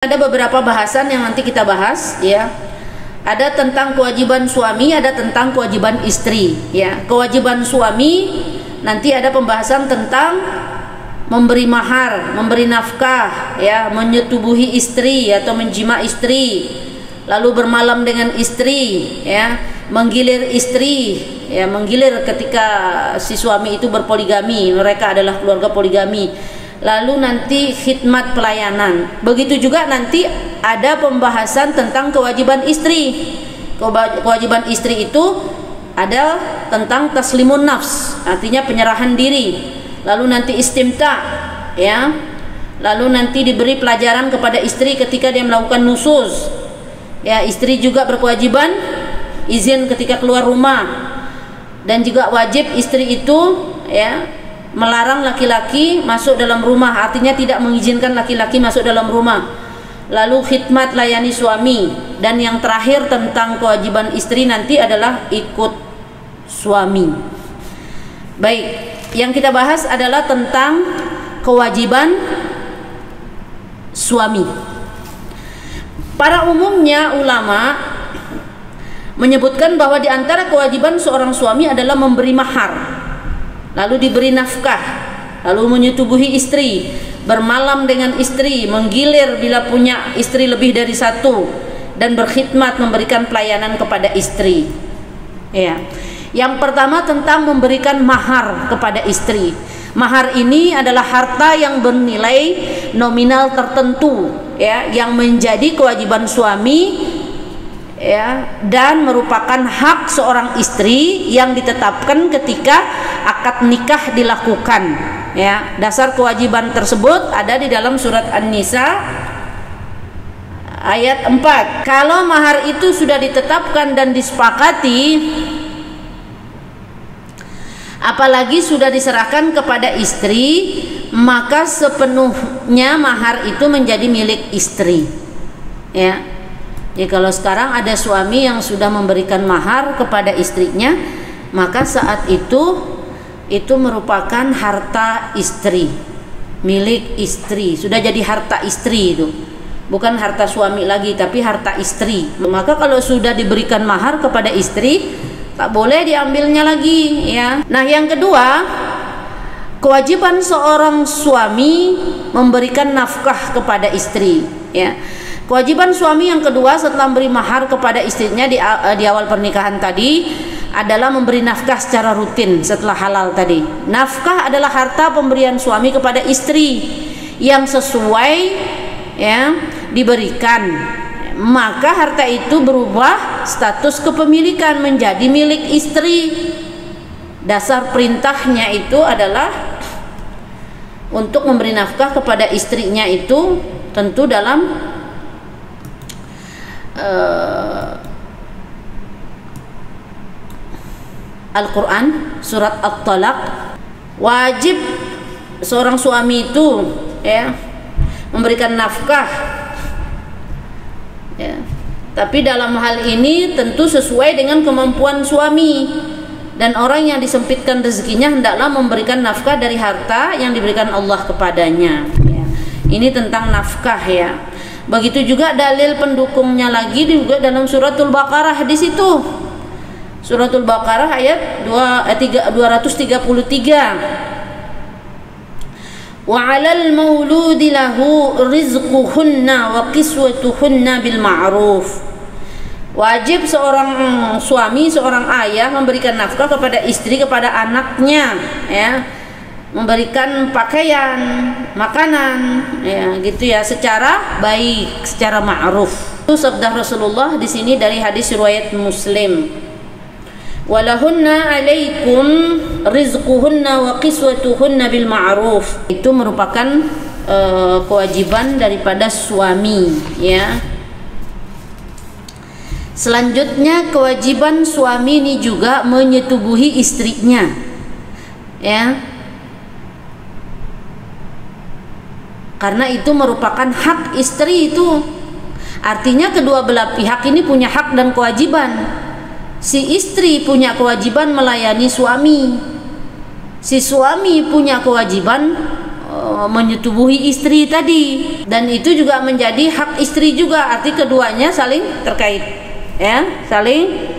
Ada beberapa bahasan yang nanti kita bahas, ya. Ada tentang kewajiban suami, ada tentang kewajiban istri, ya. Kewajiban suami nanti ada pembahasan tentang memberi mahar, memberi nafkah, ya, menyetubuhi istri atau menjima istri, lalu bermalam dengan istri, ya, menggilir istri, ya, menggilir ketika si suami itu berpoligami, mereka adalah keluarga poligami. Lalu nanti khidmat pelayanan. Begitu juga nanti ada pembahasan tentang kewajiban istri. Kewajiban istri itu ada tentang taslimun nafs, artinya penyerahan diri. Lalu nanti istimta, ya. Lalu nanti diberi pelajaran kepada istri ketika dia melakukan nusyuz. Ya, istri juga berkewajiban izin ketika keluar rumah. Dan juga wajib istri itu, ya, melarang laki-laki masuk dalam rumah, artinya tidak mengizinkan laki-laki masuk dalam rumah. Lalu khidmat layani suami. Dan yang terakhir tentang kewajiban istri nanti adalah ikut suami. Baik, yang kita bahas adalah tentang kewajiban suami. Pada umumnya ulama menyebutkan bahwa di antara kewajiban seorang suami adalah memberi mahar, lalu diberi nafkah, lalu menyetubuhi istri, bermalam dengan istri, menggilir bila punya istri lebih dari satu, dan berkhidmat memberikan pelayanan kepada istri. Ya. Yang pertama tentang memberikan mahar kepada istri. Mahar ini adalah harta yang bernilai nominal tertentu, ya, yang menjadi kewajiban suami, ya, dan merupakan hak seorang istri yang ditetapkan ketika akad nikah dilakukan, ya. Dasar kewajiban tersebut ada di dalam surat An-Nisa ayat 4. Kalau mahar itu sudah ditetapkan dan disepakati, apalagi sudah diserahkan kepada istri, maka sepenuhnya mahar itu menjadi milik istri, ya. Jadi kalau sekarang ada suami yang sudah memberikan mahar kepada istrinya, maka saat itu merupakan harta istri, milik istri, sudah jadi harta istri itu. Bukan harta suami lagi, tapi harta istri. Maka kalau sudah diberikan mahar kepada istri, tak boleh diambilnya lagi, ya. Nah, yang kedua, kewajiban seorang suami memberikan nafkah kepada istri, ya. Kewajiban suami yang kedua setelah memberi mahar kepada istrinya di awal pernikahan tadi adalah memberi nafkah secara rutin setelah halal tadi. Nafkah adalah harta pemberian suami kepada istri yang sesuai, ya, diberikan. Maka harta itu berubah status kepemilikan menjadi milik istri. Dasar perintahnya itu adalah untuk memberi nafkah kepada istrinya itu tentu dalam Al-Quran surat At-Talaq. Wajib seorang suami itu, ya, memberikan nafkah, ya. Tapi dalam hal ini tentu sesuai dengan kemampuan suami. Dan orang yang disempitkan rezekinya hendaklah memberikan nafkah dari harta yang diberikan Allah kepadanya, ya. Ini tentang nafkah, ya. Begitu juga dalil pendukungnya lagi juga dalam suratul Baqarah di situ. Suratul Baqarah ayat 233. Wa 'alal mauludi lahu rizquhunna wa kiswatuhunna bil ma'ruf. Wajib seorang suami, seorang ayah memberikan nafkah kepada istri, kepada anaknya, ya. Memberikan pakaian, makanan, ya, gitu, ya, secara baik, secara ma'ruf. Itu sabda Rasulullah di sini dari hadis riwayat Muslim. Walahunna 'alaikum rizquhunna wa qiswatuhunna bil ma'ruf. Itu merupakan kewajiban daripada suami, ya. Selanjutnya kewajiban suami ini juga menyetubuhi istrinya, ya. Karena itu merupakan hak istri itu. Artinya kedua belah pihak ini punya hak dan kewajiban. Si istri punya kewajiban melayani suami. Si suami punya kewajiban menyetubuhi istri tadi, dan itu juga menjadi hak istri juga, arti keduanya saling terkait, ya, saling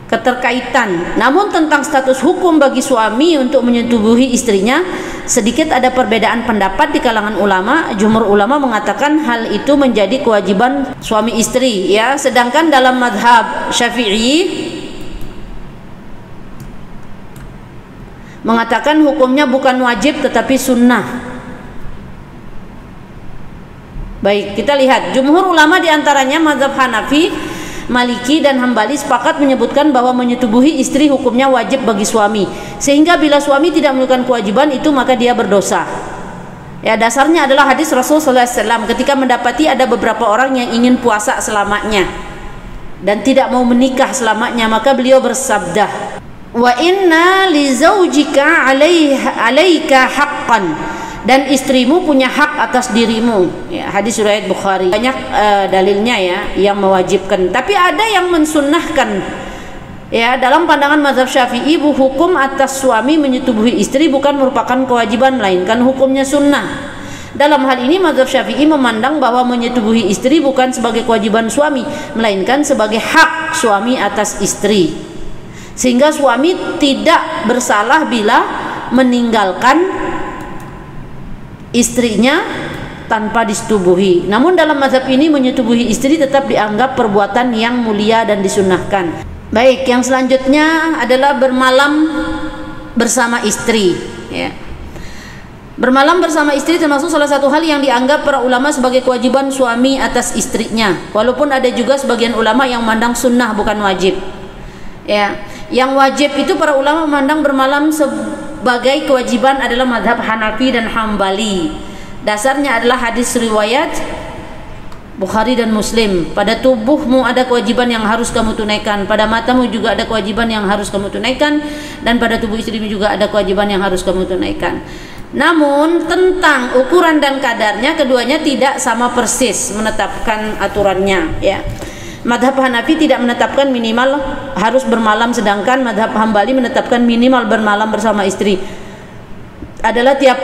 keterkaitan. Namun tentang status hukum bagi suami untuk menyetubuhi istrinya, sedikit ada perbedaan pendapat di kalangan ulama. Jumhur ulama mengatakan hal itu menjadi kewajiban suami istri, ya, sedangkan dalam mazhab Syafi'i mengatakan hukumnya bukan wajib tetapi sunnah. Baik, kita lihat jumhur ulama diantaranya mazhab Hanafi, Maliki dan Hambali sepakat menyebutkan bahwa menyetubuhi istri hukumnya wajib bagi suami, sehingga bila suami tidak melakukan kewajiban itu maka dia berdosa. Ya, dasarnya adalah hadis Rasulullah SAW ketika mendapati ada beberapa orang yang ingin puasa selamanya dan tidak mau menikah selamanya, maka beliau bersabda, wa inna li zaujika alaika haqqan, dan istrimu punya hak atas dirimu, ya, hadis riwayat Bukhari. Banyak dalilnya ya yang mewajibkan, tapi ada yang mensunnahkan. Ya, dalam pandangan mazhab Syafi'i, hukum atas suami menyetubuhi istri bukan merupakan kewajiban melainkan hukumnya sunnah. Dalam hal ini mazhab Syafi'i memandang bahwa menyetubuhi istri bukan sebagai kewajiban suami melainkan sebagai hak suami atas istri, sehingga suami tidak bersalah bila meninggalkan istrinya tanpa disetubuhi. Namun dalam mazhab ini menyetubuhi istri tetap dianggap perbuatan yang mulia dan disunnahkan. Baik, yang selanjutnya adalah bermalam bersama istri, ya. Bermalam bersama istri termasuk salah satu hal yang dianggap para ulama sebagai kewajiban suami atas istrinya, walaupun ada juga sebagian ulama yang memandang sunnah bukan wajib. Ya, yang wajib itu para ulama memandang bermalam sebagai kewajiban adalah mazhab Hanafi dan Hambali. Dasarnya adalah hadis riwayat Bukhari dan Muslim. Pada tubuhmu ada kewajiban yang harus kamu tunaikan, pada matamu juga ada kewajiban yang harus kamu tunaikan, dan pada tubuh istrimu juga ada kewajiban yang harus kamu tunaikan. Namun tentang ukuran dan kadarnya keduanya tidak sama persis menetapkan aturannya, ya. Madhab Hanafi tidak menetapkan minimal harus bermalam, sedangkan madhab Hambali menetapkan minimal bermalam bersama istri adalah tiap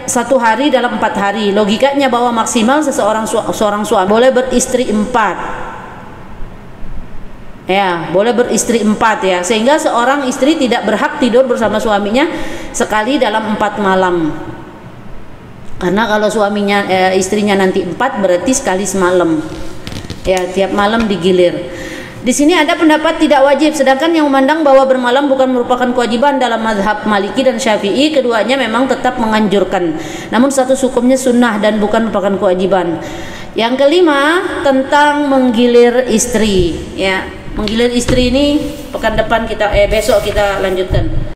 1 hari dalam 4 hari. Logikanya bahwa maksimal seorang suami boleh beristri 4. Ya, boleh beristri 4, ya, sehingga seorang istri tidak berhak tidur bersama suaminya sekali dalam 4 malam. Karena kalau istrinya nanti 4 berarti sekali semalam. Ya, tiap malam digilir. Di sini ada pendapat tidak wajib, sedangkan yang memandang bahwa bermalam bukan merupakan kewajiban dalam mazhab Maliki dan Syafi'i, keduanya memang tetap menganjurkan. Namun status hukumnya sunnah dan bukan merupakan kewajiban. Yang kelima tentang menggilir istri, ya. Menggilir istri ini pekan depan besok kita lanjutkan.